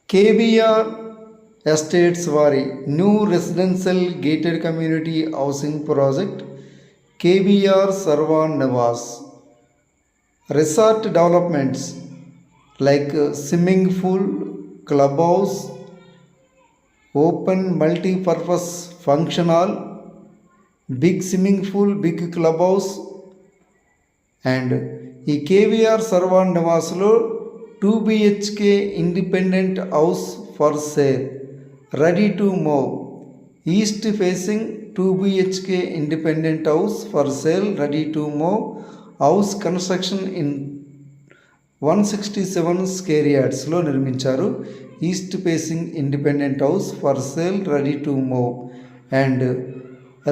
KVR estates వారి new residential gated community housing project KVR Sarvan Nivas. Resort developments like swimming pool, clubhouse, open multi-purpose function hall, big swimming pool, big clubhouse, and ఈ KVR Sarvan నివాస్లో 2 BHK independent house for sale, ready to move. East facing 2 BHK independent house for sale, ready to move. House construction in 167 square యార్డ్స్లో నిర్మించారు. East facing independent house for sale, ready to move. And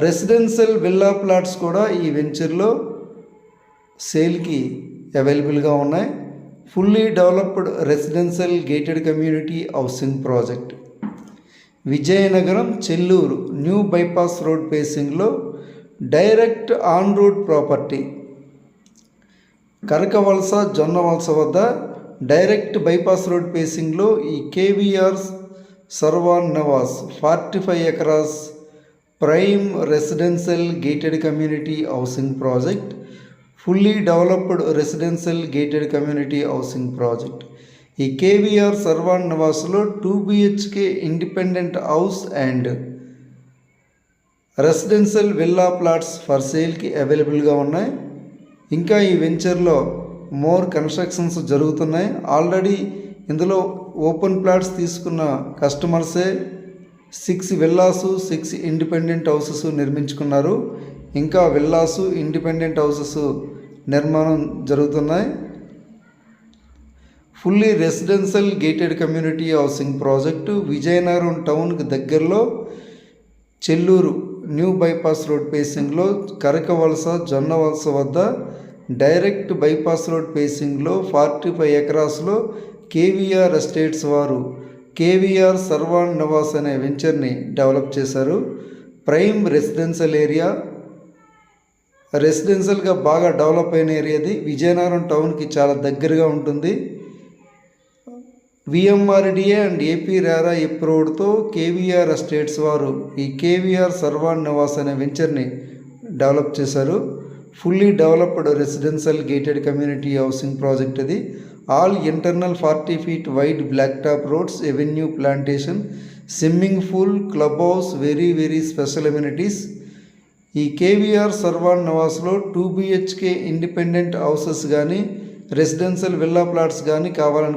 residential villa plots కూడా ఈ వెంచర్లో సేల్కి అవైలబుల్గా ఉన్నాయి. Fully developed residential gated community housing project Vizianagaram Chelluru new bypass road ఫేసింగ్లో direct on road property. Karakavalasa Jonnavalasa వద్ద డైరెక్ట్ బైపాస్ రోడ్ ఫేసింగ్లో ఈ KVR Sarvan Nivas 45 acres prime residential gated community housing project, fully developed residential gated community housing project. ఈ KVR Sarvan నివాస్లో 2 BHK independent house and residential villa plots for సేల్కి అవైలబుల్గా ఉన్నాయి. ఇంకా ఈ వెంచర్లో మోర్ కన్స్ట్రక్షన్స్ జరుగుతున్నాయి. ఆల్రెడీ ఇందులో ఓపెన్ ప్లాట్స్ తీసుకున్న కస్టమర్సే 6 విల్లాసు 6 ఇండిపెండెంట్ హౌసెస్ నిర్మించుకున్నారు. ఇంకా విల్లాసు ఇండిపెండెంట్ హౌసెస్ నిర్మాణం జరుగుతున్నాయి. Fully residential gated community housing project Vizianagaram టౌన్కి దగ్గరలో చెల్లూరు న్యూ బైపాస్ రోడ్ ఫేసింగ్లో కరకవలస జొన్నవలస వద్ద డైరెక్ట్ బైపాస్ రోడ్ ఫేసింగ్లో 45 ఎకరాస్లో కేవీఆర్ ఎస్టేట్స్ వారు కేవీఆర్ సర్వాన్ నివాస్ అనే వెంచర్ని డెవలప్ చేశారు. ప్రైమ్ రెసిడెన్షియల్ ఏరియా, రెసిడెన్షియల్గా బాగా డెవలప్ అయిన ఏరియాది. విజయనగరం టౌన్కి చాలా దగ్గరగా ఉంటుంది. విఎంఆర్డిఏ అండ్ ఏపీ రేరా అప్రూవ్డ్తో కేవీఆర్ ఎస్టేట్స్ వారు ఈ కేవీఆర్ సర్వాన్ నివాస్ అనే వెంచర్ని డెవలప్ చేశారు. Fully developed residential gated community housing project అది. All internal 40 feet wide black top roads, avenue plantation, swimming pool, club house, very special amenities. ఈ KVR Sarvan నివాస్లో 2 BHK independent houses కానీ residential villa plots కానీ కావాలని